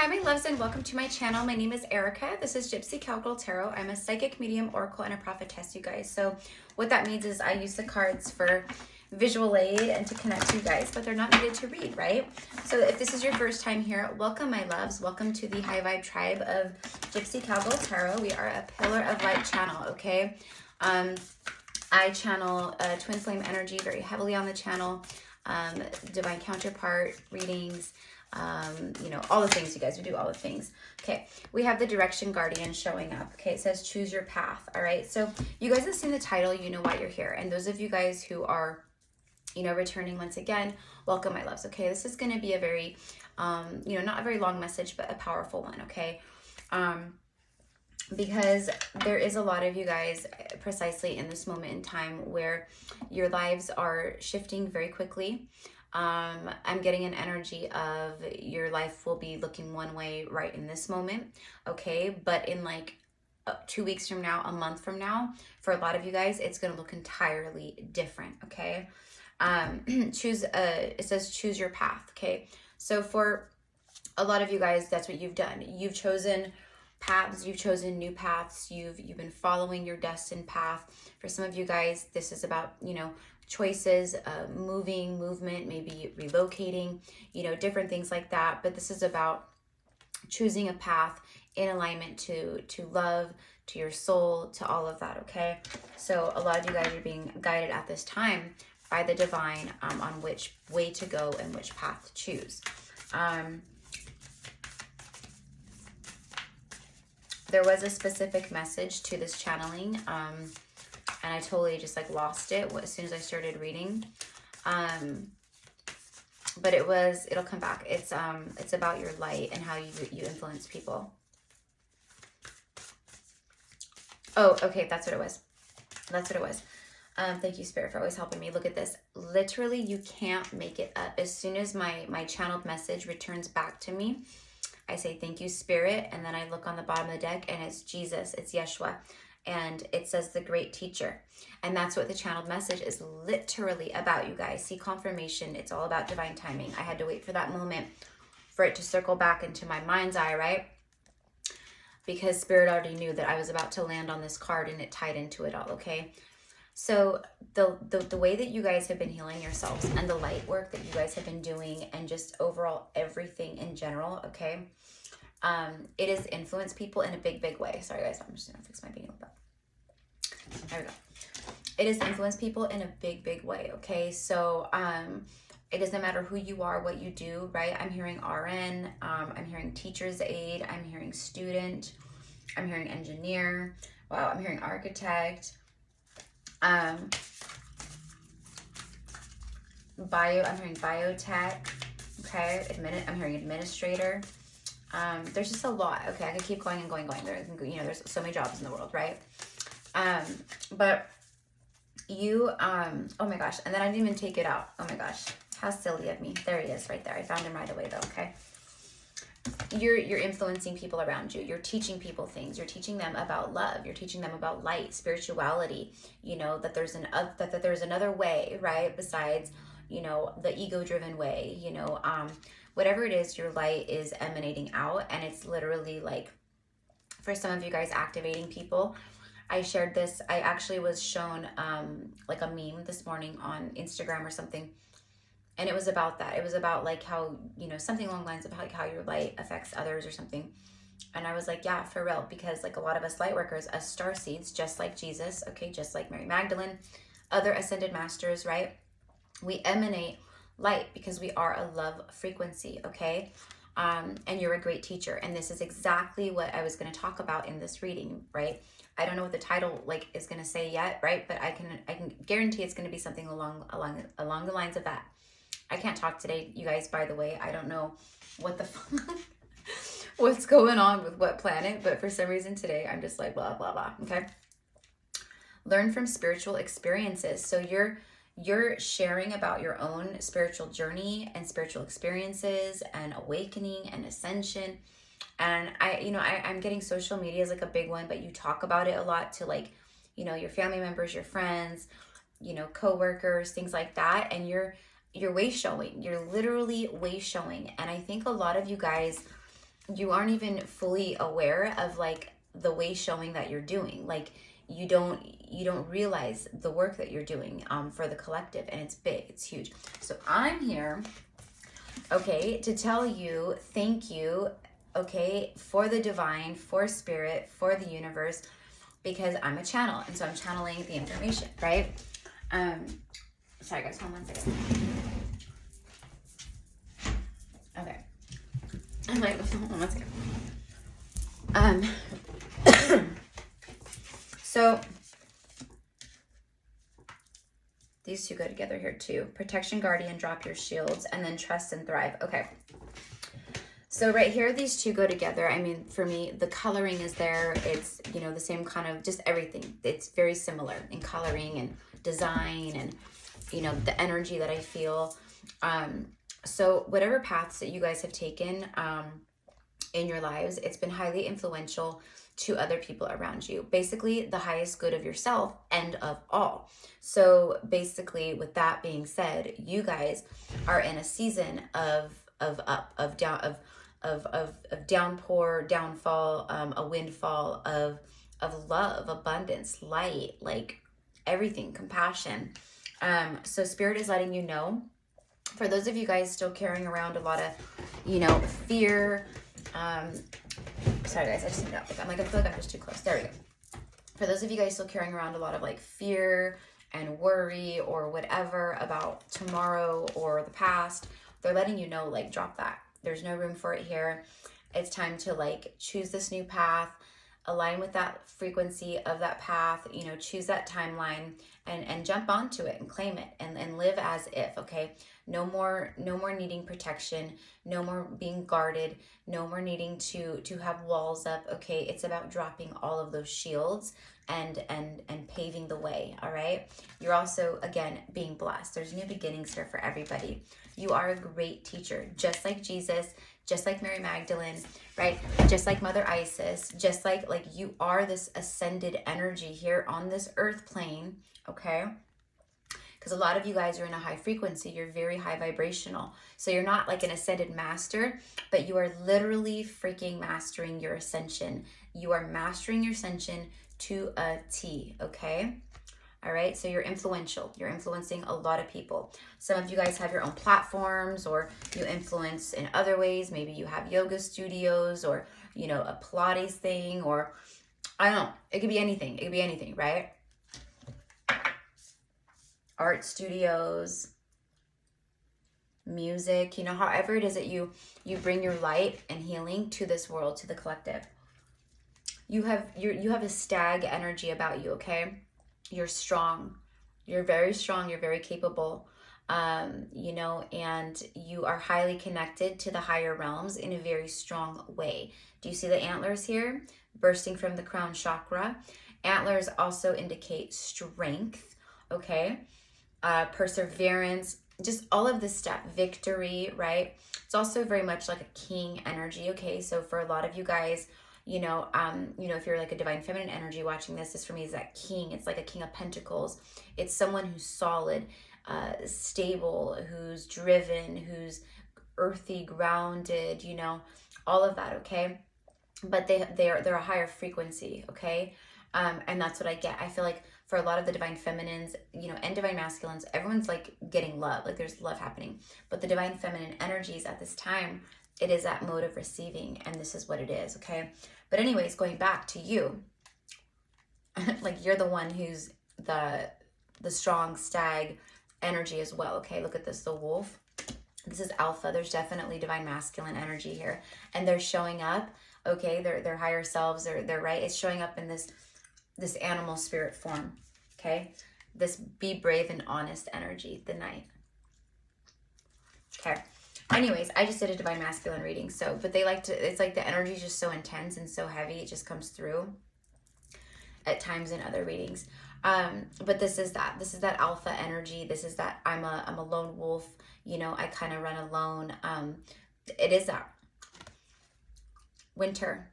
Hi, my loves, and welcome to my channel. My name is Erica. This is Gypsy Cowgirl Tarot. I'm a psychic, medium, oracle, and a prophetess, you guys. So what that means is I use the cards for visual aid and to connect to you guys, but they're not needed to read, right? So if this is your first time here, welcome, my loves. Welcome to the high vibe tribe of Gypsy Cowgirl Tarot. We are a pillar of light channel, okay? I channel twin flame energy very heavily on the channel, divine counterpart readings, you know, all the things, you guys. We do all the things. Okay, we have the direction guardian showing up. Okay, it says choose your path. All right, so you guys have seen the title, you know why you're here. And those of you guys who are, you know, returning once again, welcome, my loves. Okay, this is going to be a very, you know, not a very long message, but a powerful one. Okay, because there is a lot of you guys precisely in this moment in time where your lives are shifting very quickly. I'm getting an energy of your life will be looking one way right in this moment, okay? But in like 2 weeks from now, a month from now, for a lot of you guys, it's going to look entirely different, okay? It says choose your path, okay? So for a lot of you guys, that's what you've done. You've chosen paths, you've chosen new paths, you've been following your destined path. For some of you guys, this is about, you know, choices, movement, maybe relocating, you know, different things like that. But this is about choosing a path in alignment to love, to your soul, to all of that, okay? So a lot of you guys are being guided at this time by the divine on which way to go and which path to choose. There was a specific message to this channeling, and I totally just like lost it as soon as I started reading. But it'll come back. It's about your light and how you influence people. Oh, okay, that's what it was. That's what it was. Thank you, Spirit, for always helping me. Look at this. Literally, you can't make it up. As soon as my channeled message returns back to me, I say, thank you, Spirit. And then I look on the bottom of the deck and it's Jesus, it's Yeshua. And it says the great teacher. And that's what the channeled message is literally about, you guys. See, confirmation, it's all about divine timing. I had to wait for that moment for it to circle back into my mind's eye, right? Because Spirit already knew that I was about to land on this card and it tied into it all, okay? So the way that you guys have been healing yourselves and the light work that you guys have been doing and just overall everything in general, okay? It has influenced people in a big way. Sorry, guys, I'm just gonna fix my beanie a little bit. There we go. It has influenced people in a big way, okay? So it doesn't matter who you are, what you do, right? I'm hearing RN, I'm hearing teacher's aide, I'm hearing student, I'm hearing engineer, wow, I'm hearing architect, I'm hearing biotech, okay? I'm hearing administrator. There's just a lot. Okay, I could keep going and going. There, you know, there's so many jobs in the world, right? But you, oh my gosh, and then I didn't even take it out. Oh my gosh, how silly of me. There he is, right there. I found him right away, though. Okay. You're influencing people around you. You're teaching people things. You're teaching them about love. You're teaching them about light, spirituality. You know that there's that there's another way, right? Besides, you know, the ego-driven way. You know, whatever it is, your light is emanating out, and it's literally like, for some of you guys, activating people. I shared this. I actually was shown like a meme this morning on Instagram or something. And it was about that. It was about like how, you know, something along the lines of like how your light affects others or something. And I was like, yeah, for real. Because like a lot of us light workers, us star seeds, just like Jesus, okay, just like Mary Magdalene, other ascended masters, right? We emanate light because we are a love frequency, okay? And you're a great teacher. And this is exactly what I was going to talk about in this reading, right? I don't know what the title like is going to say yet, right? But I can guarantee it's going to be something along the lines of that. I can't talk today, you guys, by the way. I don't know what what's going on with what planet, but for some reason today I'm just like blah blah blah, okay? Learn from spiritual experiences. So you're sharing about your own spiritual journey and spiritual experiences and awakening and ascension. And I'm getting social media is like a big one, but you talk about it a lot to like, you know, your family members, your friends, you know, coworkers, things like that. And you're way showing. You're literally way showing. And I think a lot of you guys you aren't even fully aware of like the way showing that you're doing. Like you don't realize the work that you're doing for the collective, and it's big, it's huge. So I'm here, okay, to tell you thank you, okay, for the divine, for spirit, for the universe, because I'm a channel, and so I'm channeling the information, right? Sorry guys, hold on 1 second. Okay. I'm like, hold on 1 second. So these two go together here too. Protection, guardian, drop your shields, and then trust and thrive. Okay. So right here, these two go together. I mean, for me, the coloring is there. It's, you know, the same kind of just everything. It's very similar in coloring and design and, you know, the energy that I feel. So whatever paths that you guys have taken in your lives, it's been highly influential to other people around you. Basically, the highest good of yourself and of all. So basically, with that being said, you guys are in a season of up, of down, of downpour, downfall, a windfall of love, abundance, light, like everything, compassion. So spirit is letting you know, for those of you guys still carrying around a lot of, you know, fear. Sorry guys, I just need to, I feel like I'm just too close. There we go. For those of you guys still carrying around a lot of like fear and worry or whatever about tomorrow or the past, they're letting you know, like, drop that. There's no room for it here. It's time to like choose this new path, align with that frequency of that path, you know, choose that timeline and jump onto it and claim it and live as if, okay? No more needing protection, no more being guarded, no more needing to have walls up, okay? It's about dropping all of those shields and paving the way, all right? You're also, again, being blessed. There's new beginnings here for everybody. You are a great teacher, just like Jesus, just like Mary Magdalene, right? Just like Mother Isis, just like you are this ascended energy here on this earth plane, okay? Because a lot of you guys are in a high frequency. You're very high vibrational. So you're not like an ascended master, but you are literally freaking mastering your ascension. You are mastering your ascension to a T, okay? All right, so you're influential. You're influencing a lot of people. Some of you guys have your own platforms, or you influence in other ways. Maybe you have yoga studios, or, you know, a Pilates thing, or I don't know. It could be anything. It could be anything, right? Art studios, music, you know, however it is that you bring your light and healing to this world, to the collective. You have a stag energy about you, okay? You're strong. You're very strong. You're very capable. You know, and you are highly connected to the higher realms in a very strong way. Do you see the antlers here bursting from the crown chakra? Antlers also indicate strength, okay? Perseverance, just all of this stuff, victory, right? It's also very much like a king energy, okay? So for a lot of you guys, you know, if you're like a divine feminine energy watching this for me is that king. It's like a king of pentacles. It's someone who's solid, stable, who's driven, who's earthy, grounded, you know, all of that, okay? But they're a higher frequency, okay? And that's what I get. I feel like for a lot of the divine feminines, you know, and divine masculines, everyone's like getting love, like there's love happening. But the divine feminine energies at this time, it is that mode of receiving, and this is what it is, okay? But anyways, going back to you, like you're the one who's the strong stag energy as well, okay? Look at this, the wolf. This is alpha. There's definitely divine masculine energy here, and they're showing up, okay? Their higher selves, they're right. It's showing up in this animal spirit form, okay? This be brave and honest energy, the knight. Okay. Anyways, I just did a divine masculine reading. So, but they like to, it's like the energy is just so intense and so heavy. It just comes through at times in other readings. But this is that alpha energy. This is that I'm a lone wolf. You know, I kind of run alone. It is that winter.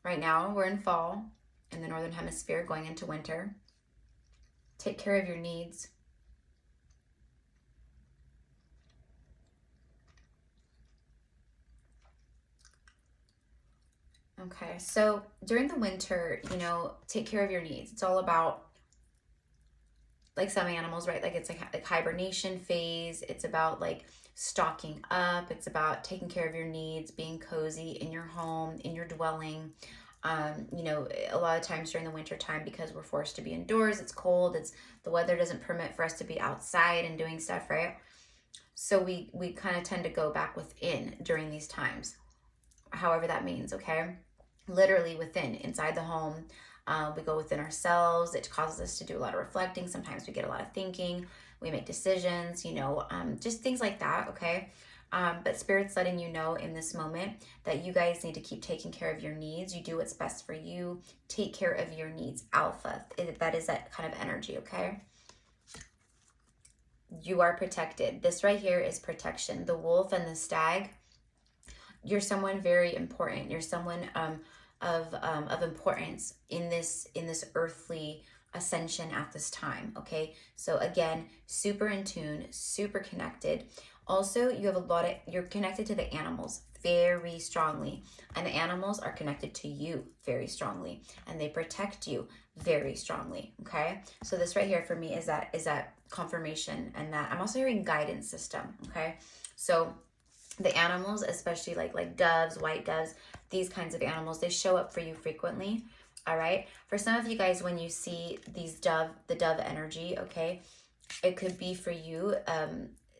Right now we're in fall in the Northern Hemisphere, going into winter. Take care of your needs. Okay, so during the winter, you know, take care of your needs. It's all about, like some animals, right? Like it's like hibernation phase. It's about like stocking up. It's about taking care of your needs, being cozy in your home, in your dwelling. You know, a lot of times during the winter time, because we're forced to be indoors, it's cold, it's the weather doesn't permit for us to be outside and doing stuff, right? So we kind of tend to go back within during these times, however that means, okay? Literally within, inside the home. We go within ourselves. It causes us to do a lot of reflecting. Sometimes we get a lot of thinking. We make decisions, you know, just things like that, okay? But Spirit's letting you know in this moment that you guys need to keep taking care of your needs. You do what's best for you. Take care of your needs. Alpha. That is that kind of energy, okay? You are protected. This right here is protection. The wolf and the stag. You're someone very important. You're someone of importance in this earthly ascension at this time. Okay, so again, super in tune, super connected. Also, you have a lot of, you're connected to the animals very strongly, and the animals are connected to you very strongly, and they protect you very strongly. Okay, so this right here for me is that confirmation, and that I'm also hearing guidance system. Okay, so the animals, especially like doves, white doves, these kinds of animals, they show up for you frequently. All right, for some of you guys, when you see these the dove energy, okay, it could be for you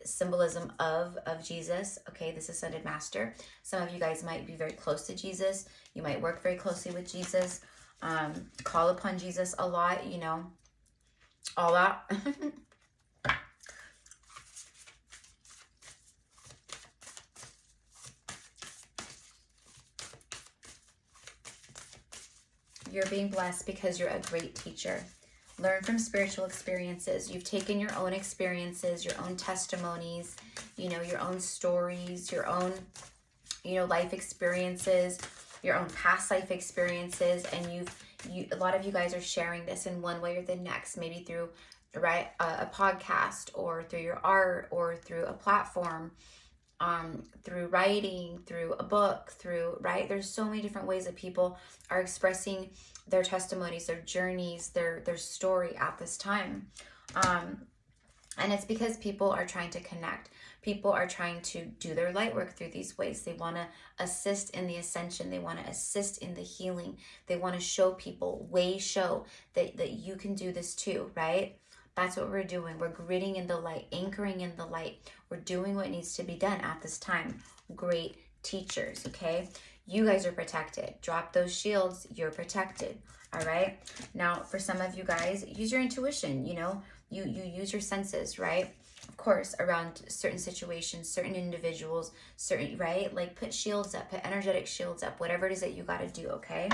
symbolism of Jesus, okay, this ascended master. Some of you guys might be very close to Jesus. You might work very closely with Jesus, call upon Jesus a lot, you know, all that. You're being blessed because you're a great teacher. Learn from spiritual experiences. You've taken your own experiences, your own testimonies, you know, your own stories, your own, you know, life experiences, your own past life experiences, and a lot of you guys are sharing this in one way or the next, maybe through, right, a podcast, or through your art, or through a platform, through writing, through a book, through, right? There's so many different ways that people are expressing their testimonies, their journeys, their story at this time. And it's because people are trying to connect. People are trying to do their light work through these ways. They want to assist in the ascension. They want to assist in the healing. They want to show people, show that you can do this too, right? That's what we're doing. We're gritting in the light, anchoring in the light. We're doing what needs to be done at this time. Great teachers, okay? You guys are protected. Drop those shields. You're protected, all right? Now, for some of you guys, use your intuition, you know? You use your senses, right? Of course, around certain situations, certain individuals, certain, right? Like put shields up, put energetic shields up, whatever it is that you got to do, okay?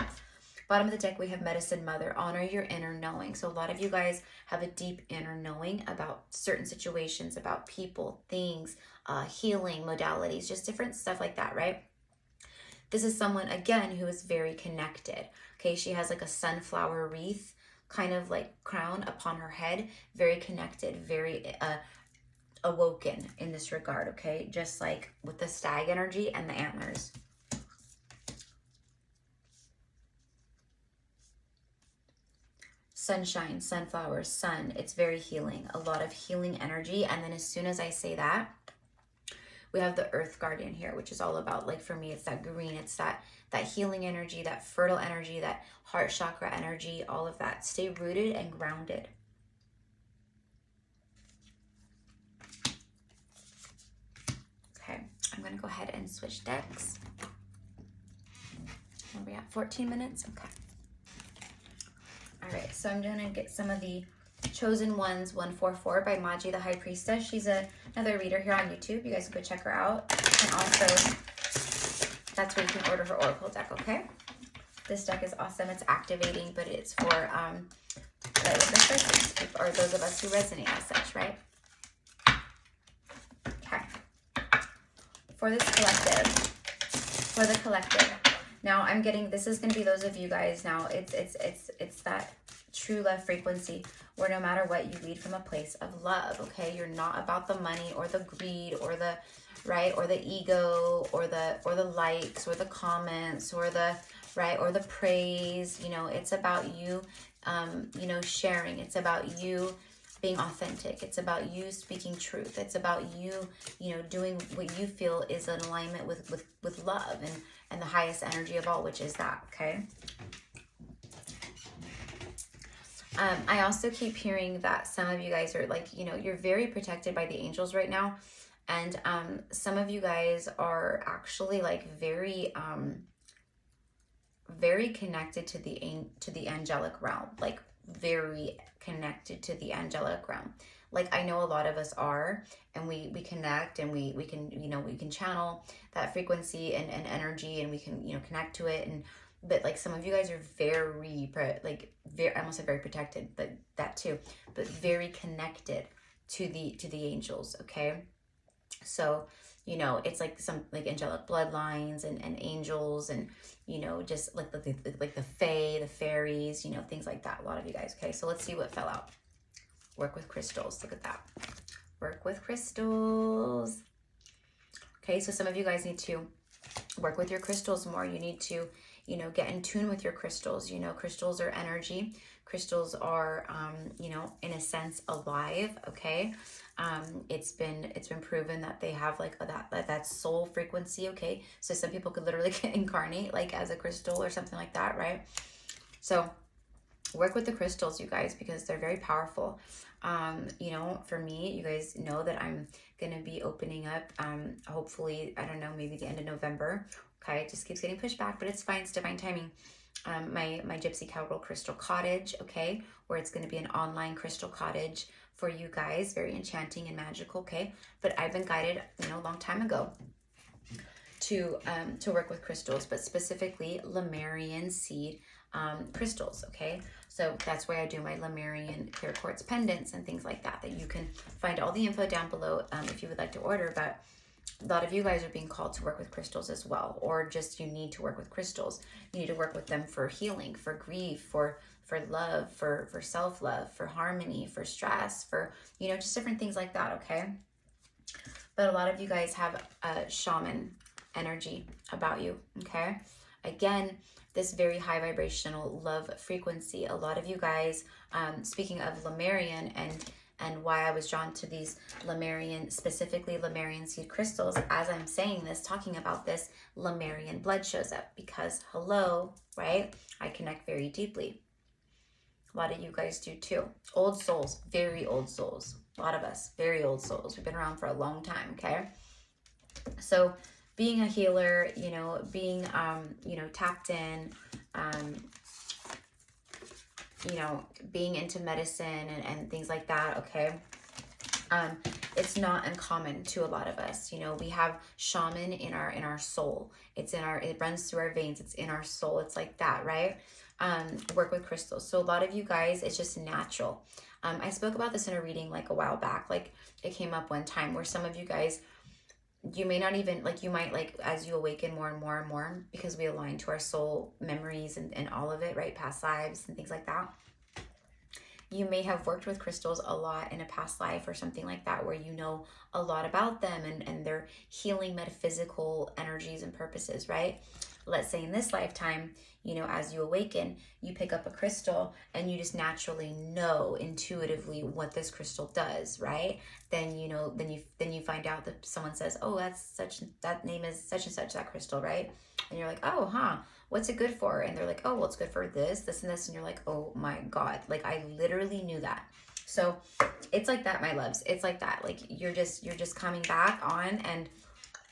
Bottom of the deck, we have Medicine Mother. Honor your inner knowing. So a lot of you guys have a deep inner knowing about certain situations, about people, things, healing modalities, just different stuff like that, right? This is someone, again, who is very connected. Okay, she has like a sunflower wreath kind of like crown upon her head. Very connected, very awoken in this regard, okay? Just like with the stag energy and the antlers. Sunshine, sunflowers, sun. It's very healing. A lot of healing energy. And then as soon as I say that, we have the Earth Guardian here, which is all about, like for me, it's that green. It's that healing energy, that fertile energy, that heart chakra energy, all of that. Stay rooted and grounded. Okay, I'm going to go ahead and switch decks. Where are we at? 14 minutes? Okay. All right, so I'm going to get some of the Chosen Ones 144 by Maji, the High Priestess. She's another reader here on YouTube. You guys can go check her out. And also, that's where you can order her Oracle deck, okay? This deck is awesome. It's activating, but it's for or those of us who resonate as such, right? Okay. For this collective, now I'm getting, this is going to be those of you guys now, it's that true love frequency where no matter what, you lead from a place of love, okay? You're not about the money or the greed or the, right, or the ego or the likes or the comments or the, right? Or the praise, you know, it's about you, you know, sharing. It's about you being authentic. It's about you speaking truth. It's about you, you know, doing what you feel is in alignment with love and the highest energy of all, which is that, okay? I also keep hearing that some of you guys are like, you know, you're very protected by the angels right now. And some of you guys are actually like very connected to the angelic realm, like very connected to the angelic realm. Like I know a lot of us are, and we connect, and we can, you know, we can channel that frequency and energy, and we can, you know, connect to it. And but like some of you guys are very I almost said very protected, but that too, but very connected to the angels, okay? So, you know, it's like some like angelic bloodlines and angels, and, you know, just like the fae, the fairies, you know, things like that. A lot of you guys, okay? So let's see what fell out. Work with crystals. Look at that. Work with crystals. Okay, so some of you guys need to work with your crystals more. You need to, you know, get in tune with your crystals. You know, crystals are energy. Crystals are, you know, in a sense, alive. Okay, it's been proven that they have like that soul frequency. Okay, so some people could literally incarnate like as a crystal or something like that, right? So work with the crystals, you guys, because they're very powerful. You know, for me, you guys know that I'm gonna be opening up, hopefully, I don't know, maybe the end of November. Okay, it just keeps getting pushed back, but it's fine. It's divine timing. My Gypsy Cowgirl Crystal Cottage, okay, where it's going to be an online crystal cottage for you guys, very enchanting and magical, okay? But I've been guided, you know, a long time ago to work with crystals, but specifically Lemurian seed crystals, okay? So that's why I do my Lemurian clear quartz pendants and things like that. That you can find all the info down below if you would like to order. But a lot of you guys are being called to work with crystals as well, or just you need to work with crystals. You need to work with them for healing, for grief, for love, for self-love, for harmony, for stress, for, you know, just different things like that, okay? But a lot of you guys have a shaman energy about you, okay? Again, this very high vibrational love frequency. A lot of you guys, speaking of Lemurian and why I was drawn to these Lemurian, specifically Lemurian seed crystals, as I'm saying this, talking about this, Lemurian blood shows up because, hello, right? I connect very deeply. A lot of you guys do too. Old souls, very old souls. A lot of us, very old souls. We've been around for a long time, okay? So being a healer, you know, being, you know, tapped in, you know, being into medicine and things like that, okay? It's not uncommon to a lot of us. You know, we have shaman in our soul. It runs through our veins. It's in our soul. It's like that, right? Work with crystals. So a lot of you guys, it's just natural. I spoke about this in a reading like a while back. Like it came up one time where some of you guys, you may not even, like you might, like as you awaken more and more and more, because we align to our soul memories and all of it, right? Past lives and things like that. You may have worked with crystals a lot in a past life or something like that, where you know a lot about them and their healing metaphysical energies and purposes, right? Let's say in this lifetime, you know, as you awaken, you pick up a crystal and you just naturally know intuitively what this crystal does, right? Then, you know, then you find out that someone says, oh, that name is such and such, that crystal, right? And you're like, oh, huh, what's it good for? And they're like, oh, well, it's good for this, this, and this. And you're like, oh my God, like I literally knew that. So it's like that, my loves. It's like that. Like you're just coming back on, and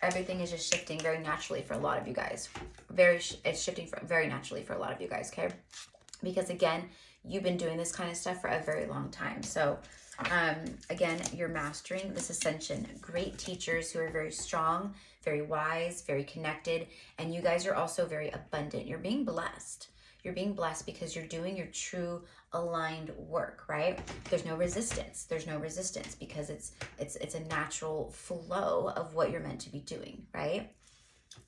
everything is just shifting very naturally for a lot of you guys. It's shifting very naturally for a lot of you guys, okay? Because again, you've been doing this kind of stuff for a very long time. So again, you're mastering this ascension. Great teachers who are very strong, very wise, very connected, and you guys are also very abundant. You're being blessed. You're being blessed because you're doing your true aligned work, right? There's no resistance. There's no resistance because it's a natural flow of what you're meant to be doing, right?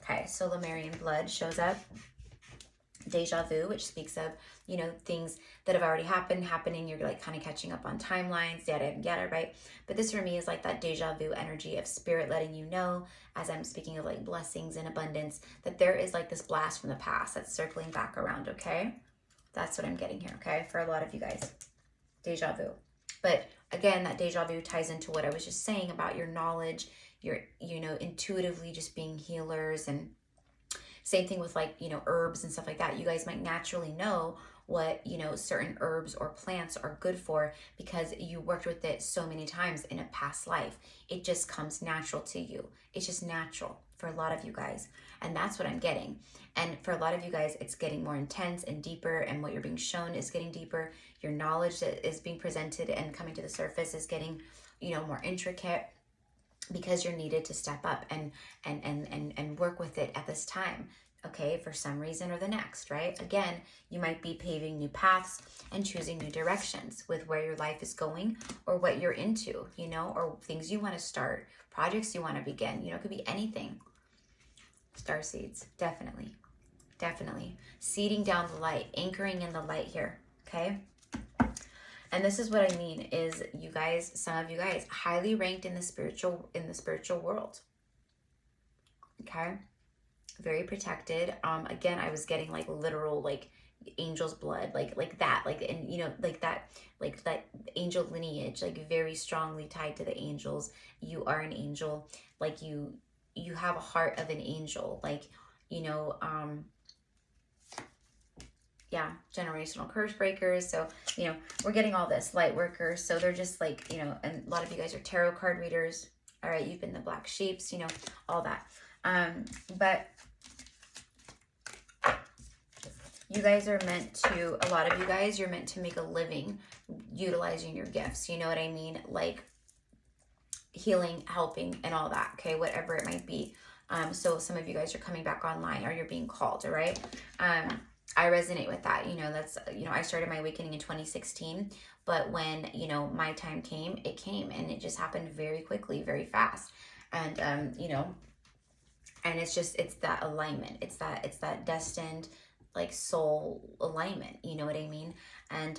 Okay, so Lemurian blood shows up. Deja vu, which speaks of, you know, things that have already happening. You're like kind of catching up on timelines, yada, yada, right? But this for me is like that deja vu energy of spirit letting you know, as I'm speaking of like blessings and abundance, that there is like this blast from the past that's circling back around, okay? That's what I'm getting here, okay? For a lot of you guys, deja vu. But again, that deja vu ties into what I was just saying about your knowledge, your, you know, intuitively just being healers. And same thing with like, you know, herbs and stuff like that. You guys might naturally know what, you know, certain herbs or plants are good for because you worked with it so many times in a past life. It just comes natural to you. It's just natural for a lot of you guys. And that's what I'm getting. And for a lot of you guys, it's getting more intense and deeper, and what you're being shown is getting deeper. Your knowledge that is being presented and coming to the surface is getting, you know, more intricate, because you're needed to step up and work with it at this time, okay, for some reason or the next, right? Again, you might be paving new paths and choosing new directions with where your life is going or what you're into, you know, or things you want to start, projects you want to begin, you know, it could be anything. Star seeds, definitely, definitely. Seeding down the light, anchoring in the light here, okay? And this is what I mean is, you guys, some of you guys highly ranked in the spiritual world. Okay? Very protected. Again, I was getting like literal like angel's blood, like that, like, and you know, like that angel lineage, like very strongly tied to the angels. You are an angel, like you have a heart of an angel, like, you know, yeah, generational curse breakers. So, you know, we're getting all this light workers. So they're just like, you know, and a lot of you guys are tarot card readers. All right. You've been the black sheeps, you know, all that. But you guys are meant to, a lot of you guys, you're meant to make a living utilizing your gifts. You know what I mean? Like healing, helping, and all that. Okay. Whatever it might be. So some of you guys are coming back online, or you're being called. All right. I resonate with that. You know, that's, you know, I started my awakening in 2016, but when, you know, my time came, it came, and it just happened very quickly, very fast. And, you know, and it's just, it's that alignment. It's that destined, like, soul alignment. You know what I mean? And,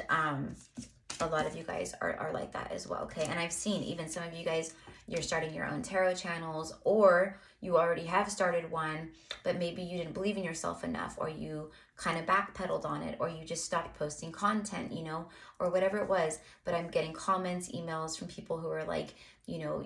a lot of you guys are like that as well. Okay. And I've seen even some of you guys, you're starting your own tarot channels, or you already have started one, but maybe you didn't believe in yourself enough, or you kind of backpedaled on it, or you just stopped posting content, you know, or whatever it was. But I'm getting comments, emails from people who are like, you know,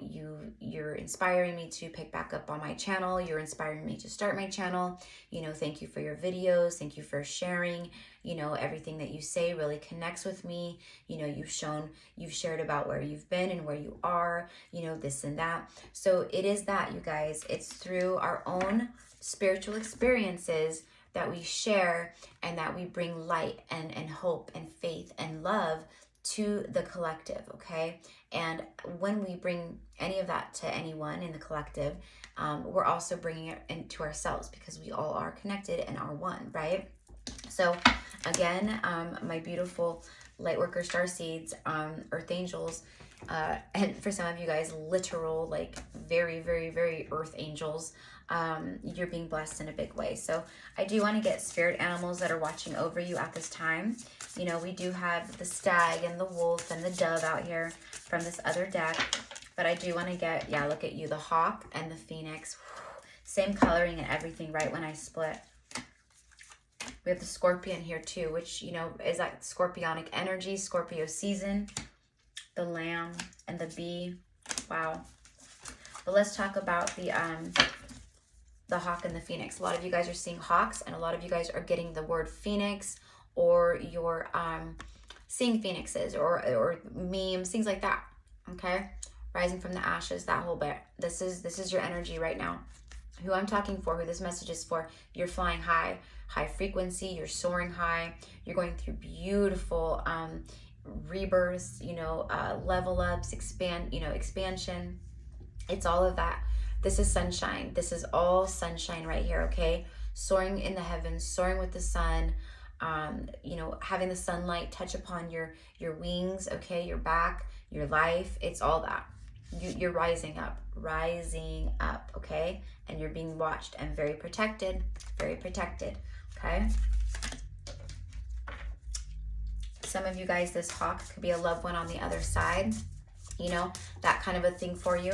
you're inspiring me to pick back up on my channel. You're inspiring me to start my channel. You know, thank you for your videos. Thank you for sharing. You know, everything that you say really connects with me. You know, you've shared about where you've been and where you are, you know, this and that. So it is that, you guys, it's through our own spiritual experiences that we share, and that we bring light and hope and faith and love to the collective, okay? And when we bring any of that to anyone in the collective, we're also bringing it into ourselves, because we all are connected and are one, right? So again, my beautiful lightworker star seeds, earth angels, and for some of you guys, literal, like very, very, very earth angels, you're being blessed in a big way. So I do want to get spirit animals that are watching over you at this time. You know, we do have the stag and the wolf and the dove out here from this other deck, but I do want to get, yeah, look at you, the hawk and the phoenix. Same coloring and everything, right when I split. We have the scorpion here too, which, you know, is that scorpionic energy, Scorpio season, the lamb and the bee. Wow. But let's talk about the hawk and the phoenix. A lot of you guys are seeing hawks, and a lot of you guys are getting the word phoenix, or you're seeing phoenixes, or memes, things like that. Okay, rising from the ashes, that whole bit. This is your energy right now. Who I'm talking for, who this message is for, you're flying high frequency, you're soaring high, you're going through beautiful rebirths, you know, level ups, expansion. It's all of that. This is sunshine. This is all sunshine right here, okay? Soaring in the heavens, soaring with the sun, you know, having the sunlight touch upon your wings, okay, your back, your life. It's all that. You're rising up, okay? And you're being watched and very protected, okay? some of you guys, this hawk could be a loved one on the other side, you know, that kind of a thing for you.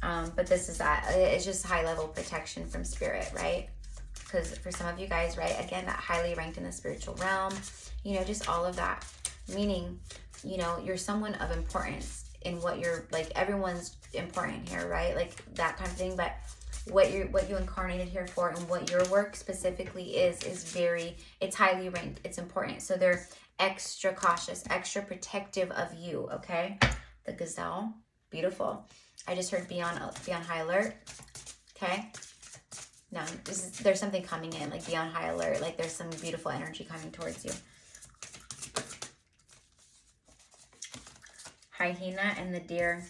But this is that. It's just high level protection from spirit, right? Because for some of you guys, right, again, that highly ranked in the spiritual realm, you know, just all of that. Meaning, you know, you're someone of importance in what you're, like, everyone's important here, right? Like that kind of thing. But what you incarnated here for and what your work specifically is very, it's highly ranked. It's important. So they're extra cautious, extra protective of you, okay? The gazelle, beautiful. I just heard be on high alert, okay? No, there's something coming in, like be on high alert, like there's some beautiful energy coming towards you. Hyena and the deer.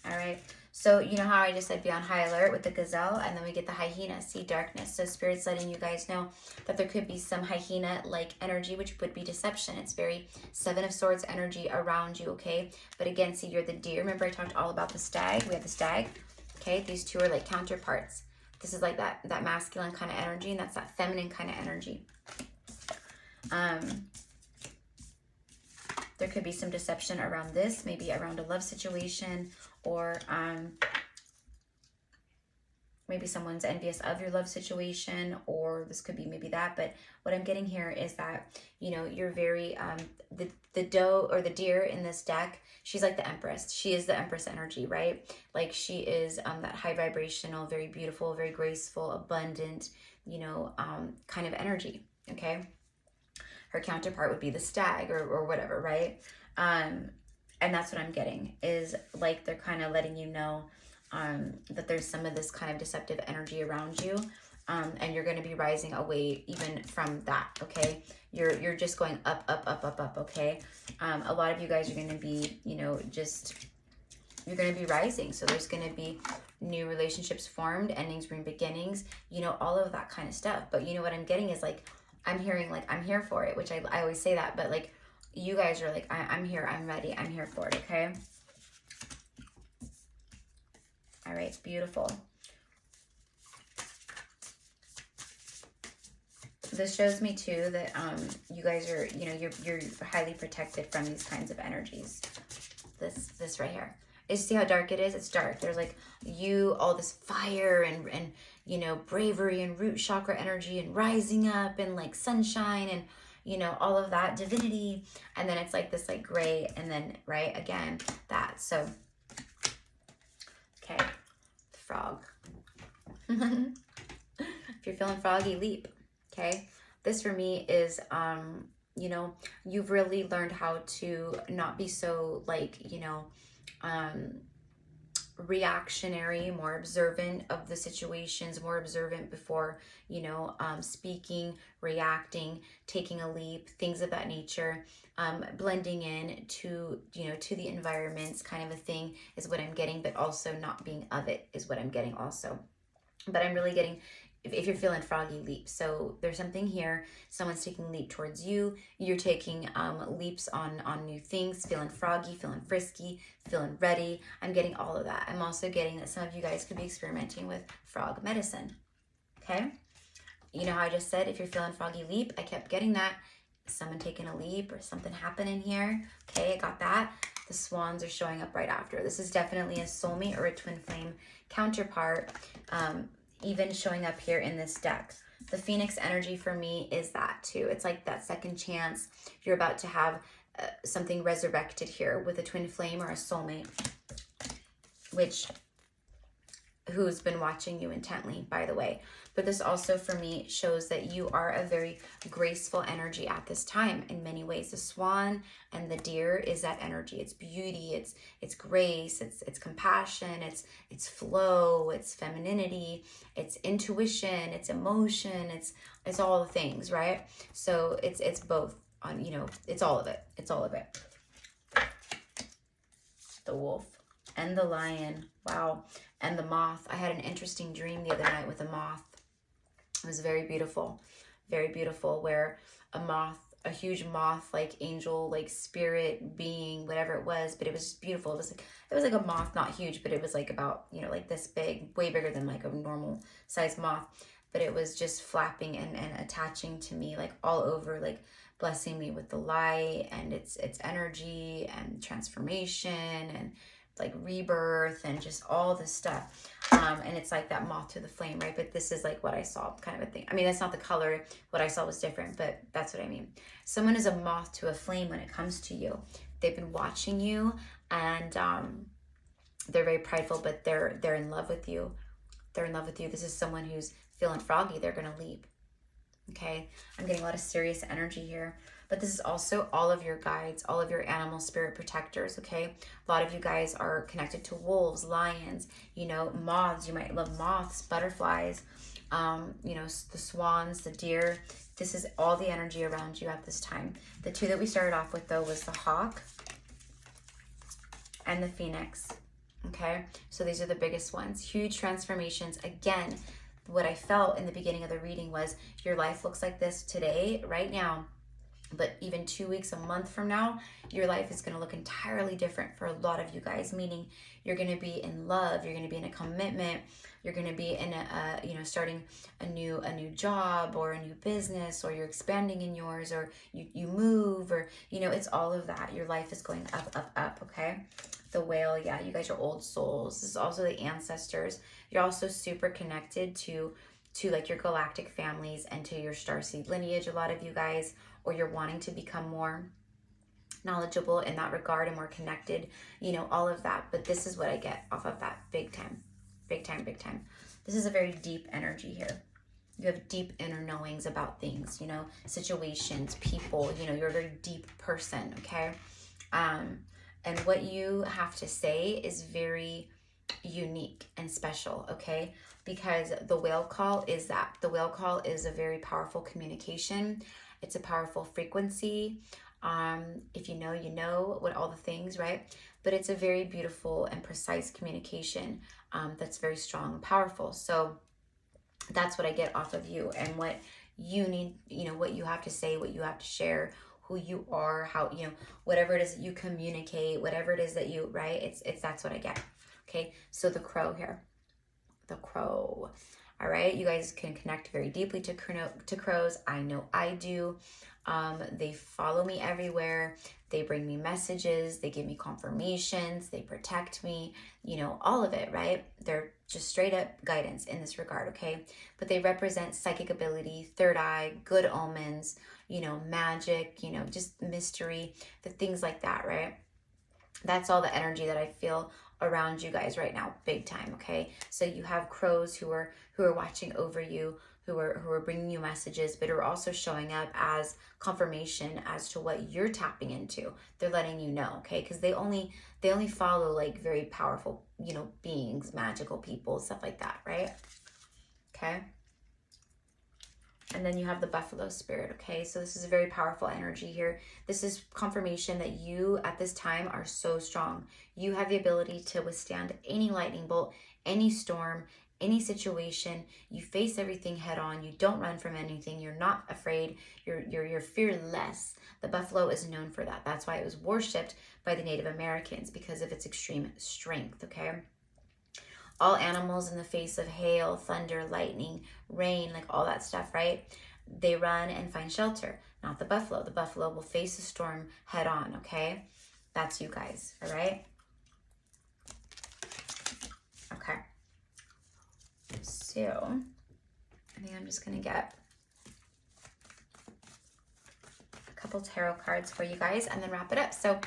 All right. So you know how I just said be on high alert with the gazelle, and then we get the hyena, see darkness. So Spirit's letting you guys know that there could be some hyena-like energy, which would be deception. It's very Seven of Swords energy around you, okay? But again, see, you're the deer. Remember I talked all about the stag? We have the stag, okay? These two are like counterparts. This is like that masculine kind of energy, and that's that feminine kind of energy. There could be some deception around this, maybe around a love situation, or maybe someone's envious of your love situation, or this could be maybe that. But what I'm getting here is that, you know, you're very, the doe or the deer in this deck, she's like the Empress. She is the Empress energy, right? Like she is that high vibrational, very beautiful, very graceful, abundant, you know, kind of energy, okay? Her counterpart would be the stag or whatever, right? And that's what I'm getting, is like they're kind of letting you know that there's some of this kind of deceptive energy around you, and you're going to be rising away even from that, okay? You're just going up, up, up, up, up, okay? A lot of you guys are going to be, you know, you're going to be rising. So there's going to be new relationships formed, endings, beginnings, you know, all of that kind of stuff. But you know what I'm getting is like, I'm hearing like, I'm here for it, which I always say that, but like, you guys are like, I'm here, I'm ready, I'm here for it, okay? All right, beautiful. This shows me too that you guys are, you know, you're highly protected from these kinds of energies. This right here. Is, see how dark it is? It's dark. There's like all this fire and you know, bravery and root chakra energy and rising up and like sunshine and, you know, all of that divinity. And then it's like this like gray, and then right again, that. So, okay, frog. If you're feeling froggy, leap, okay? This for me is, you know, you've really learned how to not be so like, you know, reactionary, more observant of the situations, more observant before, you know, speaking, reacting, taking a leap, things of that nature, blending in to, you know, to the environments kind of a thing is what I'm getting, but also not being of it is what I'm getting also. But I'm really getting, if you're feeling froggy, leap. So there's something here, someone's taking a leap towards you, you're taking leaps on new things, feeling froggy, feeling frisky, feeling ready. I'm getting all of that. I'm also getting that some of you guys could be experimenting with frog medicine, okay? You know how I just said, if you're feeling froggy, leap, I kept getting that. Someone taking a leap or something happening here, okay, I got that. The swans are showing up right after. This is definitely a soulmate or a twin flame counterpart, even showing up here in this deck. The Phoenix energy for me is that too. It's like that second chance. You're about to have something resurrected here with a twin flame or a soulmate, who's been watching you intently, by the way. But this also for me shows that you are a very graceful energy at this time in many ways. The swan and the deer is that energy. It's beauty, it's grace, it's compassion, it's flow, it's femininity, it's intuition, it's emotion, it's all the things, right? So it's both on, you know, it's all of it. It's all of it. The wolf and the lion, wow, and the moth. I had an interesting dream the other night with a moth. It was very beautiful, where a moth, a huge moth, like angel, like spirit being, whatever it was, but it was just beautiful. It was like a moth, not huge, but it was like about, you know, like this big, way bigger than like a normal size moth. but it was just flapping and attaching to me, like all over, like blessing me with the light and its energy and transformation and like rebirth and just all this stuff. And it's like that moth to the flame, right? But this is like what I saw, kind of a thing. I mean, that's not the color. What I saw was different, but that's what I mean. Someone is a moth to a flame when it comes to you. They've been watching you, and they're very prideful, but they're in love with you. They're in love with you. This is someone who's feeling froggy. They're going to leap. Okay, I'm getting a lot of serious energy here. But this is also all of your guides, all of your animal spirit protectors, okay? A lot of you guys are connected to wolves, lions, you know, moths. You might love moths, butterflies, you know, the swans, the deer. This is all the energy around you at this time. The two that we started off with, though, was the hawk and the phoenix, okay? So these are the biggest ones. Huge transformations. Again, what I felt in the beginning of the reading was your life looks like this today, right now. But even 2 weeks, a month from now, your life is going to look entirely different for a lot of you guys, meaning you're going to be in love, you're going to be in a commitment, you're going to be in a you know, starting a new job or a new business, or you're expanding in yours, or you move, or, you know, it's all of that. Your life is going up, up, up, okay? The whale, yeah, you guys are old souls. This is also the ancestors. You're also super connected to like your galactic families and to your starseed lineage, a lot of you guys, or you're wanting to become more knowledgeable in that regard and more connected, you know, all of that. But this is what I get off of that. Big time, big time, big time. This is a very deep energy here. You have deep inner knowings about things, you know, situations, people, you know, you're a very deep person, okay? And what you have to say is very unique and special, okay? Because the whale call is that. The whale call is a very powerful communication. It's a powerful frequency. If you know what all the things, right? But it's a very beautiful and precise communication that's very strong and powerful. So that's what I get off of you, and what you need, you know, what you have to say, what you have to share, who you are, how, you know, whatever it is that you communicate, whatever it is that you, right? It's that's what I get. Okay, so the crow here. The crow. All right, you guys can connect very deeply to crows. I know I do. They follow me everywhere. They bring me messages. They give me confirmations. They protect me. You know, all of it, right? They're just straight up guidance in this regard, okay? But they represent psychic ability, third eye, good omens, you know, magic, you know, just mystery, the things like that, right? That's all the energy that I feel around you guys right now, big time, okay? So you have crows who are watching over you, who are bringing you messages, but are also showing up as confirmation as to what you're tapping into. They're letting you know, okay? Because they only follow like very powerful, you know, beings, magical people, stuff like that, right? Okay. And then you have the buffalo spirit, okay? So this is a very powerful energy here. This is confirmation that you, at this time, are so strong. You have the ability to withstand any lightning bolt, any storm, any situation. You face everything head on. You don't run from anything. You're not afraid. You're fearless. The buffalo is known for that. That's why it was worshipped by the Native Americans, because of its extreme strength, okay? All animals in the face of hail, thunder, lightning, rain, like all that stuff, right? They run and find shelter, not the buffalo. The buffalo will face a storm head on, okay? That's you guys, all right? Okay. So, I think I'm just going to get a couple tarot cards for you guys and then wrap it up. So,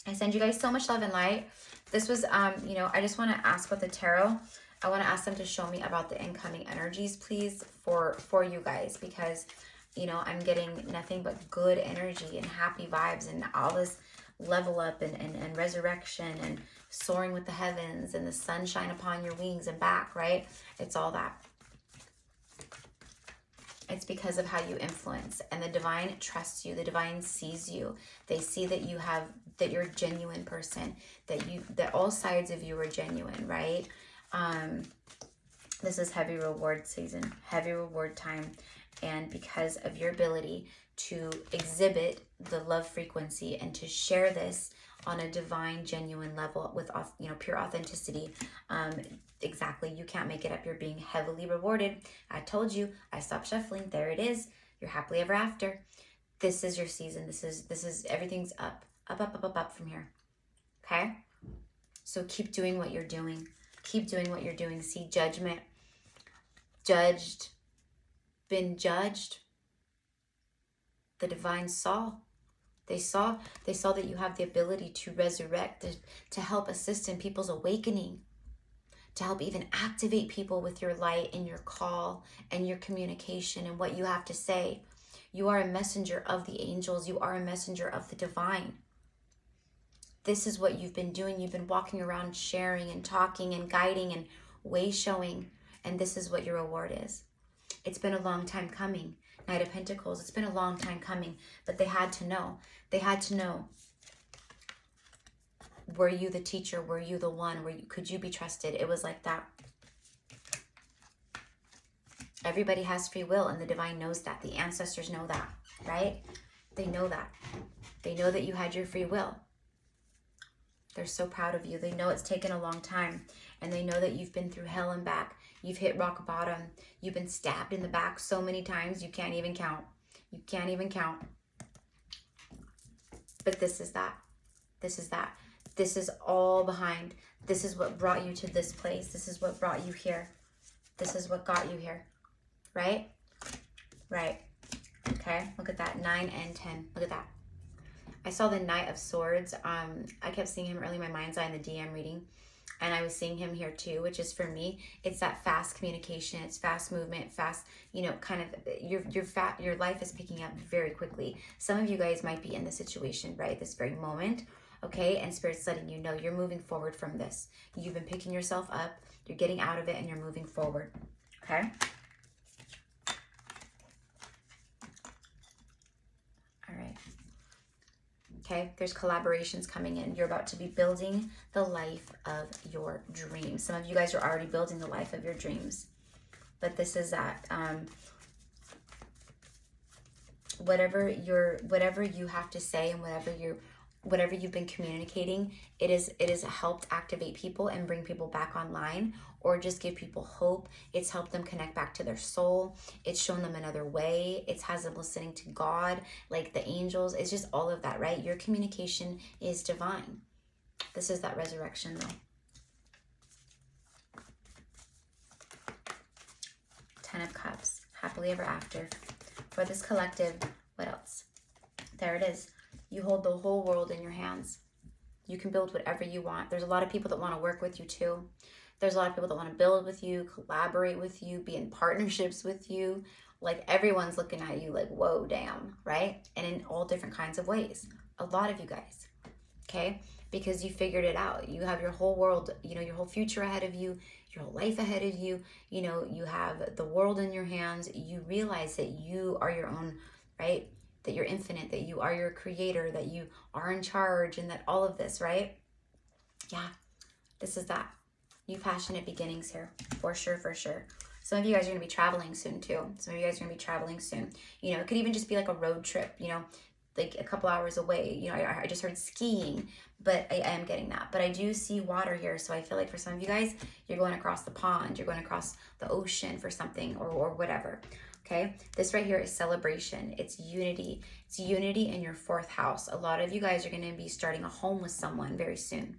I send you guys so much love and light. This was, you know, I just want to ask with the tarot. I want to ask them to show me about the incoming energies, please, for you guys, because, you know, I'm getting nothing but good energy and happy vibes and all this level up and resurrection and soaring with the heavens and the sunshine upon your wings and back, right? It's all that. It's because of how you influence, and the divine trusts you. The divine sees you. They see that that you're a genuine person, that all sides of you are genuine, right? This is heavy reward season, heavy reward time. And because of your ability to exhibit the love frequency and to share this on a divine, genuine level with, pure authenticity, exactly, you can't make it up. You're being heavily rewarded. I told you, I stopped shuffling. There it is. You're happily ever after. This is your season. This is everything's up, up, up, up, up, up from here. Okay? So keep doing what you're doing. Keep doing what you're doing. See judgment, judged, been judged. The divine saw. They saw that you have the ability to resurrect, to help assist in people's awakening, to help even activate people with your light and your call and your communication and what you have to say. You are a messenger of the angels. You are a messenger of the divine. This is what you've been doing. You've been walking around sharing and talking and guiding and way showing. And this is what your reward is. It's been a long time coming. Knight of Pentacles. It's been a long time coming. But they had to know. They had to know. Were you the teacher? Were you the one? Could you be trusted? It was like that. Everybody has free will, and the divine knows that. The ancestors know that, right? They know that. They know that you had your free will. They're so proud of you. They know it's taken a long time, and they know that you've been through hell and back. You've hit rock bottom. You've been stabbed in the back so many times you can't even count. You can't even count. But this is that. This is that. This is all behind. This is what brought you to this place. This is what brought you here. This is what got you here. Right? Right. Okay, look at that. 9 and 10. Look at that. I saw the Knight of Swords. I kept seeing him early in my mind's eye in the DM reading. And I was seeing him here too, which is for me, it's that fast communication. It's fast movement, fast, kind of your life is picking up very quickly. Some of you guys might be in this situation, right? This very moment. Okay, and Spirit's letting you know you're moving forward from this. You've been picking yourself up, you're getting out of it, and you're moving forward. Okay? All right. Okay, there's collaborations coming in. You're about to be building the life of your dreams. Some of you guys are already building the life of your dreams. But this is that whatever you have to say and whatever you've been communicating, it is helped activate people and bring people back online, or just give people hope. It's helped them connect back to their soul. It's shown them another way. It has them listening to God, like the angels. It's just all of that, right? Your communication is divine. This is that resurrection though. 10 of Cups, happily ever after. For this collective, what else? There it is. You hold the whole world in your hands. You can build whatever you want. There's a lot of people that want to work with you too. There's a lot of people that want to build with you, collaborate with you, be in partnerships with you. Like everyone's looking at you like, whoa, damn, right? And in all different kinds of ways. A lot of you guys, okay? Because you figured it out. You have your whole world, your whole future ahead of you, your whole life ahead of you. You have the world in your hands. You realize that you are your own, right? That you're infinite, that you are your creator, that you are in charge, and that all of this, right? Yeah, this is that. New passionate beginnings here, for sure, for sure. Some of you guys are going to be traveling soon too. Some of you guys are going to be traveling soon. It could even just be like a road trip, like a couple hours away. I just heard skiing, but I am getting that. But I do see water here, so I feel like for some of you guys, you're going across the pond, you're going across the ocean for something or whatever. Okay, this right here is celebration. It's unity. It's unity in your 4th house. A lot of you guys are going to be starting a home with someone very soon.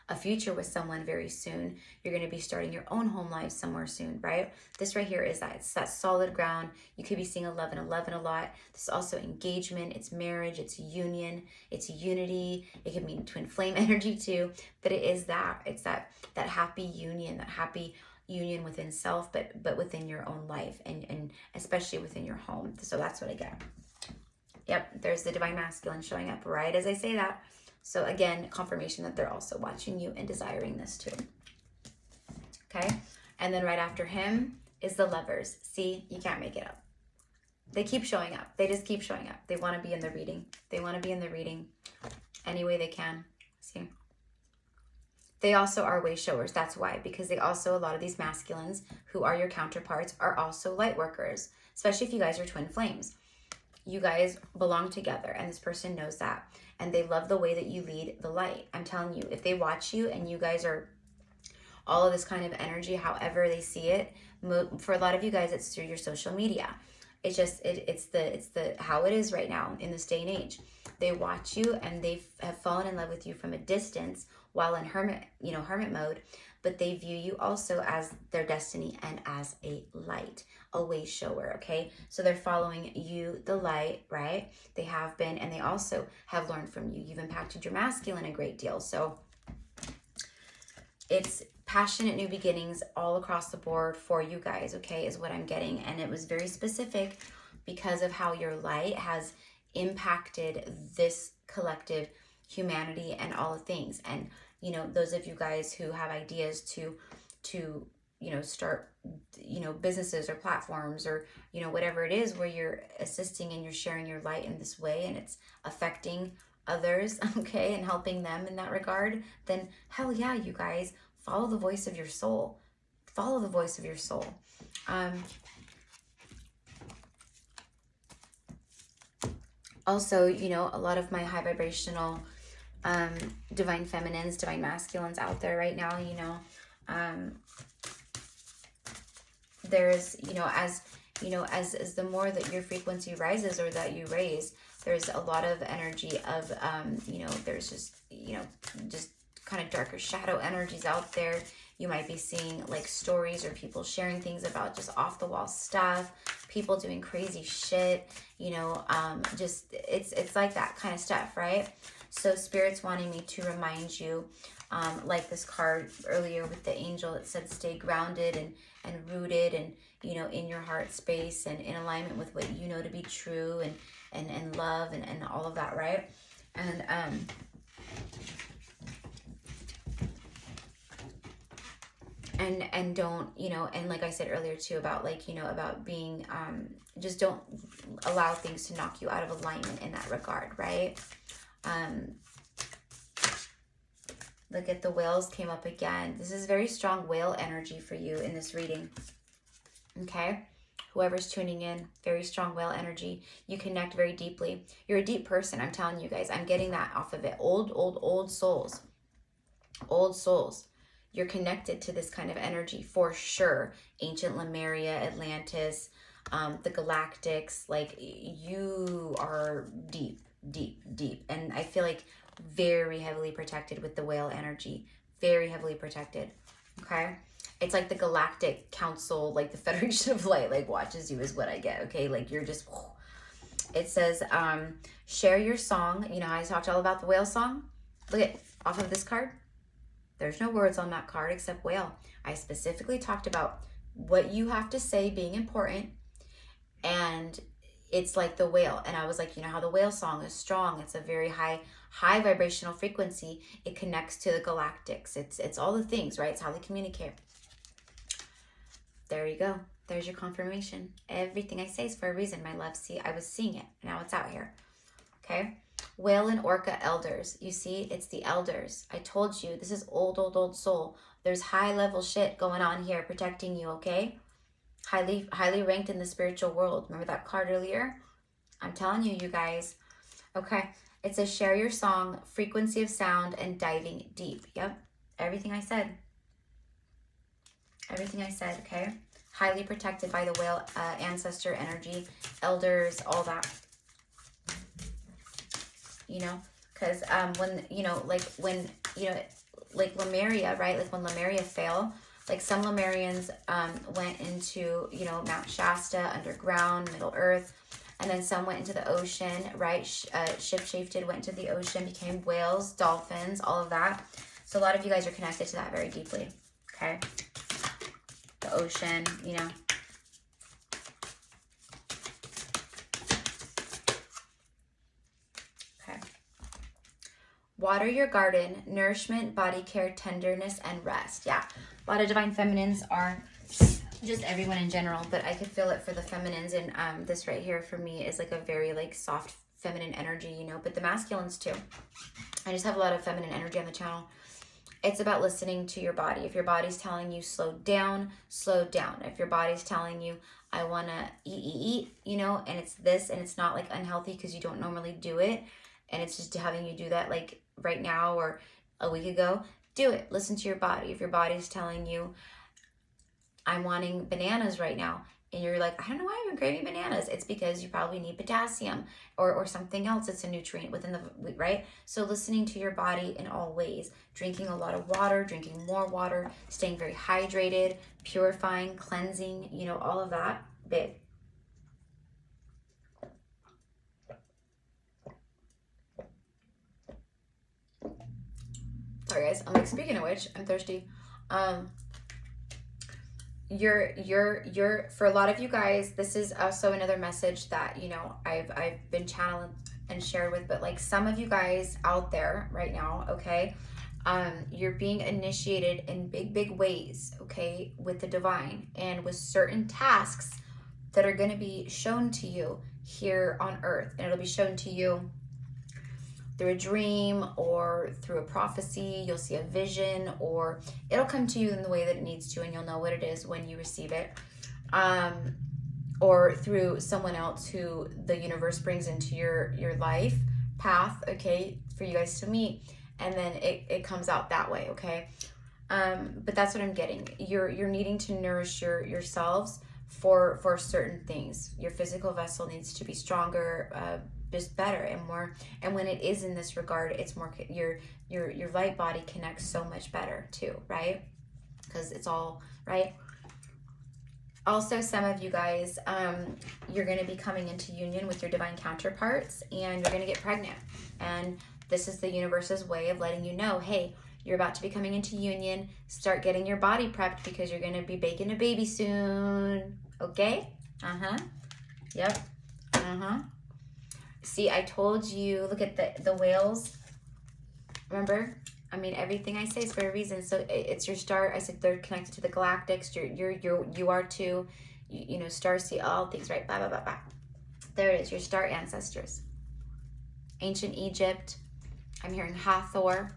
A future with someone very soon. You're going to be starting your own home life somewhere soon, right? This right here is that. It's that solid ground. You could be seeing 11-11 a lot. This is also engagement. It's marriage. It's union. It's unity. It can mean twin flame energy too. But it is that. It's that happy union, that happy union within self, but within your own life and especially within your home. So that's what I get. Yep, there's the divine masculine showing up right as I say that. So again, confirmation that they're also watching you and desiring this too. Okay, and then right after him is the Lovers. See, you can't make it up. They keep showing up. They just keep showing up. They want to be in the reading. They want to be in the reading any way they can. See, They also are way showers. That's why, because they also, a lot of these masculines who are your counterparts are also light workers, especially if you guys are twin flames. You guys belong together, and this person knows that, and they love the way that you lead the light. I'm telling you, if they watch you and you guys are all of this kind of energy, however they see it, for a lot of you guys, it's through your social media. It's just, it's the how it is right now in this day and age. They watch you and they have fallen in love with you from a distance while in hermit mode, but they view you also as their destiny and as a light, a way shower, okay? So they're following you, the light, right? They have been, and they also have learned from you. You've impacted your masculine a great deal. So it's passionate new beginnings all across the board for you guys, okay, is what I'm getting. And it was very specific because of how your light has impacted this collective humanity and all of things. And you know, those of you guys who have ideas to you know, start, you know, businesses or platforms or, you know, whatever it is where you're assisting and you're sharing your light in this way and it's affecting others, okay, and helping them in that regard, then hell yeah, you guys, follow the voice of your soul. Follow the voice of your soul. Also, you know, a lot of my high vibrational divine feminines, divine masculines out there right now, you know, there's, you know, as the more that your frequency rises or that you raise, there's a lot of energy of, you know, there's just, you know, just kind of darker shadow energies out there. You might be seeing like stories or people sharing things about just off the wall stuff, people doing crazy shit, you know, just it's like that kind of stuff, right? So Spirit's wanting me to remind you, like this card earlier with the angel, it said stay grounded and rooted and, you know, in your heart space and in alignment with what you know to be true and love and all of that, right? And don't, you know, and like I said earlier too about like, you know, about being, just don't allow things to knock you out of alignment in that regard, right? Look at the whales came up again. This is very strong whale energy for you in this reading, okay? Whoever's tuning in, very strong whale energy. You connect very deeply. You're a deep person, I'm telling you guys. I'm getting that off of it. Old souls. Old souls. You're connected to this kind of energy for sure. Ancient Lemuria, Atlantis, the Galactics. Like, you are deep. And I feel like very heavily protected with the whale energy. Very heavily protected. Okay? It's like the Galactic Council, like the Federation of Light, like watches you is what I get. Okay? Like you're just... It says, share your song. You know how I talked all about the whale song? Look at, off of this card. There's no words on that card except whale. I specifically talked about what you have to say being important, and it's like the whale. And I was like, you know how the whale song is strong. It's a very high vibrational frequency. It connects to the galactics. It's all the things, right? It's how they communicate. There you go. There's your confirmation. Everything I say is for a reason, my love. See, I was seeing it. Now it's out here. Okay? Whale and orca elders. You see, it's the elders. I told you, this is old soul. There's high level shit going on here protecting you, okay? Highly ranked in the spiritual world. Remember that card earlier? I'm telling you, you guys. Okay. It says share your song, frequency of sound, and diving deep. Yep. Everything I said. Everything I said, okay? Highly protected by the whale ancestor energy, elders, all that. You know, because when, you know, like when, you know, like Lemuria, right? Like when Lemuria fell, like some Lemurians went into, you know, Mount Shasta, underground, Middle Earth, and then some went into the ocean, right? Shifted, went to the ocean, became whales, dolphins, all of that. So a lot of you guys are connected to that very deeply, okay? The ocean, you know. Water your garden, nourishment, body care, tenderness, and rest. Yeah, a lot of divine feminines are just everyone in general, but I could feel it for the feminines, and this right here for me is like a very like soft feminine energy, you know, but the masculines too. I just have a lot of feminine energy on the channel, It's about listening to your body. If your body's telling you slow down, slow down. If your body's telling you, I want to eat, you know, and it's this, and it's not like unhealthy because you don't normally do it, and it's just having you do that like right now or a week ago, do it. Listen to your body. If your body's telling you, I'm wanting bananas right now, and you're like, I don't know why I'm craving bananas. It's because you probably need potassium or something else. It's a nutrient within the, right? So listening to your body in all ways, drinking a lot of water, drinking more water, staying very hydrated, purifying, cleansing, you know, all of that. Babe. Sorry guys, I'm like, speaking of which, I'm thirsty. You're for a lot of you guys, this is also another message that, you know, I've been channeled and shared with, but like some of you guys out there right now, okay, you're being initiated in big ways, okay, with the divine and with certain tasks that are going to be shown to you here on earth, and it'll be shown to you through a dream or through a prophecy. You'll see a vision, or it'll come to you in the way that it needs to, and you'll know what it is when you receive it, or through someone else who the universe brings into your life path, okay, for you guys to meet, and then it comes out that way, okay. But that's what I'm getting. You're needing to nourish yourselves for certain things. Your physical vessel needs to be stronger, just better and more. And when it is in this regard, it's more, your light body connects so much better too, right? Because it's all right. Also, some of you guys, you're going to be coming into union with your divine counterparts, and you're going to get pregnant. And this is the universe's way of letting you know, hey, you're about to be coming into union. Start getting your body prepped because you're going to be baking a baby soon. Okay? Yep. See, I told you, look at the whales. Remember? I mean, everything I say is for a reason. So it's your star. I said they're connected to the galactics. You are too. You know, stars see all things, right? Blah, blah, blah, blah. There it is, your star ancestors. Ancient Egypt. I'm hearing Hathor.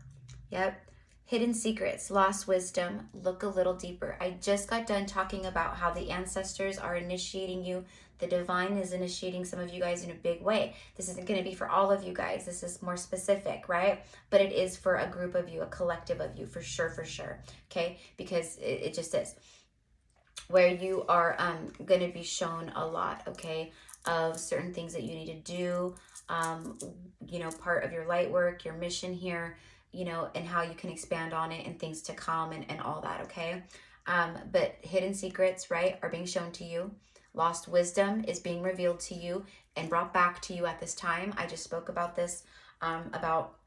Yep. Hidden secrets, lost wisdom. Look a little deeper. I just got done talking about how the ancestors are initiating you. The divine is initiating some of you guys in a big way. This isn't going to be for all of you guys. This is more specific, right? But it is for a group of you, a collective of you, for sure. Okay? Because it just is. Where you are going to be shown a lot, okay, of certain things that you need to do, you know, part of your light work, your mission here, you know, and how you can expand on it and things to come and all that, okay? But hidden secrets, right, are being shown to you. Lost wisdom is being revealed to you and brought back to you at this time. I just spoke about this, about,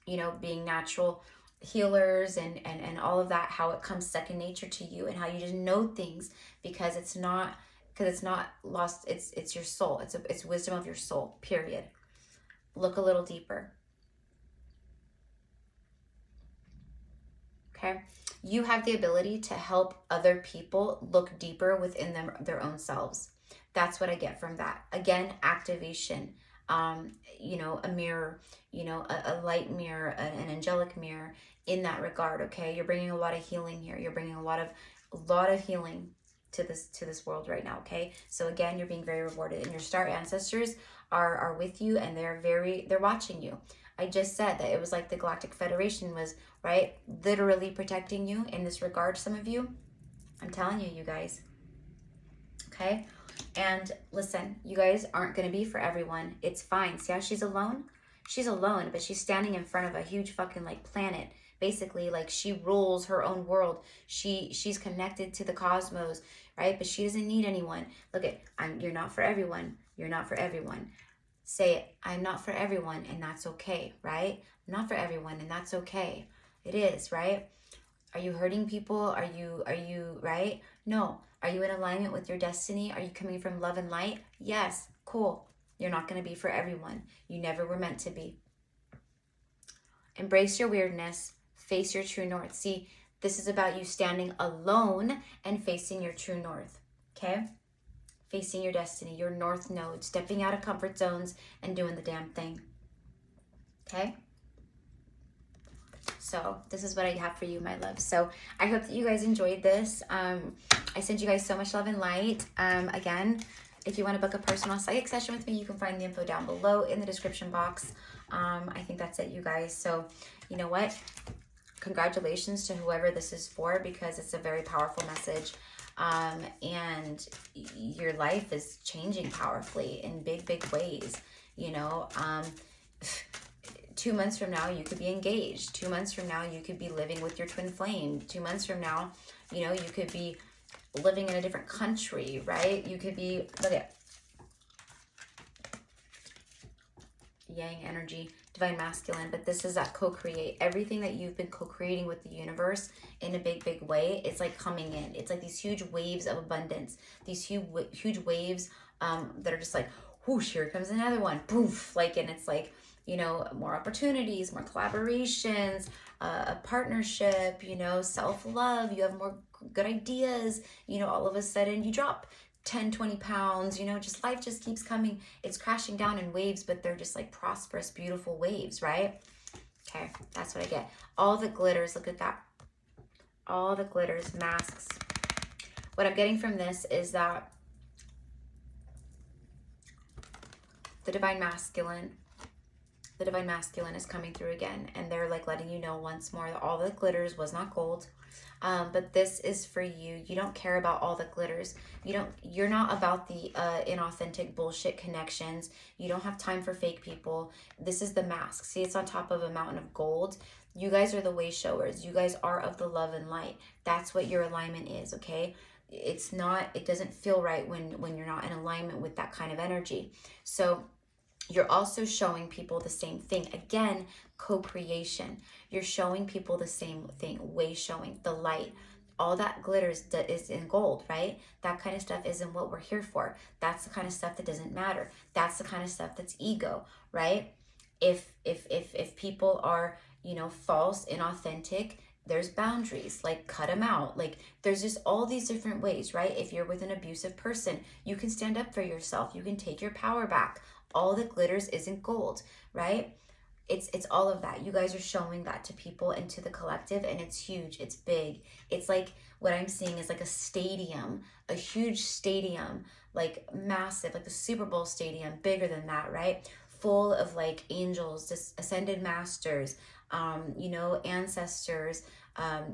you know, being natural healers and all of that, how it comes second nature to you and how you just know things because it's not lost. It's your soul. It's wisdom of your soul, period. Look a little deeper. Okay, you have the ability to help other people look deeper within their own selves. That's what I get from that. Again, activation, you know, a mirror, you know, a light mirror, an angelic mirror in that regard, okay? You're bringing a lot of healing here. You're bringing a lot of healing to this world right now, okay? So again, you're being very rewarded, and your star ancestors are with you, and they're watching you. I just said that it was like the Galactic Federation was, right, literally protecting you in this regard, some of you. I'm telling you, you guys. Okay? And listen, you guys aren't going to be for everyone. It's fine. See how she's alone? She's alone, but she's standing in front of a huge fucking like planet. Basically, like she rules her own world. She's connected to the cosmos, right? But she doesn't need anyone. Look at, you're not for everyone. You're not for everyone. Say it. I'm not for everyone, and that's okay, right? I'm not for everyone, and that's okay. It is, right? Are you hurting people? Are you right? No. Are you in alignment with your destiny? Are you coming from love and light? Yes. Cool. You're not going to be for everyone. You never were meant to be. Embrace your weirdness. Face your true north. See, this is about you standing alone and facing your true north, okay? Facing your destiny, your north node, stepping out of comfort zones and doing the damn thing. Okay? So this is what I have for you, my love. So I hope that you guys enjoyed this. I send you guys so much love and light. Again, if you want to book a personal psychic session with me, you can find the info down below in the description box. I think that's it, you guys. So you know what? Congratulations to whoever this is for, because it's a very powerful message. And your life is changing powerfully in big, big ways. You know, 2 months from now, you could be engaged. 2 months from now, you could be living with your twin flame. 2 months from now, you know, you could be living in a different country, right? You could be, look at yang energy, divine masculine, but this is that co-create. Everything that you've been co-creating with the universe in a big, big way, it's like coming in. It's like these huge waves of abundance, these huge waves that are just like, whoosh, here comes another one, poof, like, and it's like, you know, more opportunities, more collaborations, a partnership, you know, self-love, you have more good ideas, you know, all of a sudden you drop 10, 20 pounds, you know, just life just keeps coming. It's crashing down in waves, but they're just like prosperous, beautiful waves, right? Okay, that's what I get. All the glitters, look at that. All the glitters, masks. What I'm getting from this is that the divine masculine is coming through again, and they're like letting you know once more that all the glitters was not gold. But this is for you. You don't care about all the glitters. You're not about the inauthentic bullshit connections. You don't have time for fake people. This is the mask. See, it's on top of a mountain of gold. You guys are the way showers. You guys are of the love and light. That's what your alignment is, okay? It doesn't feel right when you're not in alignment with that kind of energy. So you're also showing people the same thing. Again, co-creation. You're showing people the same thing, way showing, the light. All that glitters is in gold, right? That kind of stuff isn't what we're here for. That's the kind of stuff that doesn't matter. That's the kind of stuff that's ego, right? If people are, you know, false, inauthentic, there's boundaries, like cut them out. Like there's just all these different ways, right? If you're with an abusive person, you can stand up for yourself. You can take your power back. All that glitters isn't gold, right? It's all of that. You guys are showing that to people and to the collective, and it's huge. It's big. It's like what I'm seeing is like a stadium, a huge stadium, like massive, like the Super Bowl stadium, bigger than that, right? Full of like angels, just ascended masters, you know, ancestors,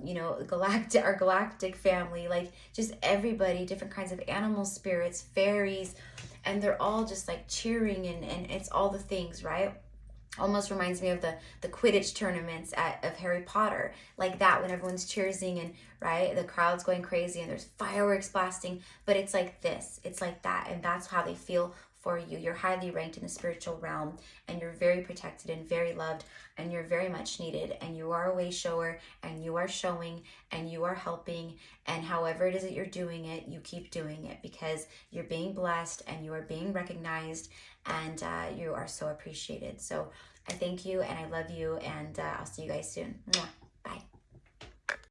you know, our galactic family, like just everybody, different kinds of animal spirits, fairies, and they're all just like cheering, and it's all the things, right? Almost reminds me of the Quidditch tournaments of Harry Potter, like that, when everyone's cheersing and, right, the crowd's going crazy and there's fireworks blasting, but it's like this, it's like that, and that's how they feel for you. You're highly ranked in the spiritual realm, and you're very protected and very loved, and you're very much needed, and you are a way shower, and you are showing, and you are helping, and however it is that you're doing it, you keep doing it, because you're being blessed and you are being recognized, and you are so appreciated. So I thank you and I love you, and I'll see you guys soon. Mwah. Bye.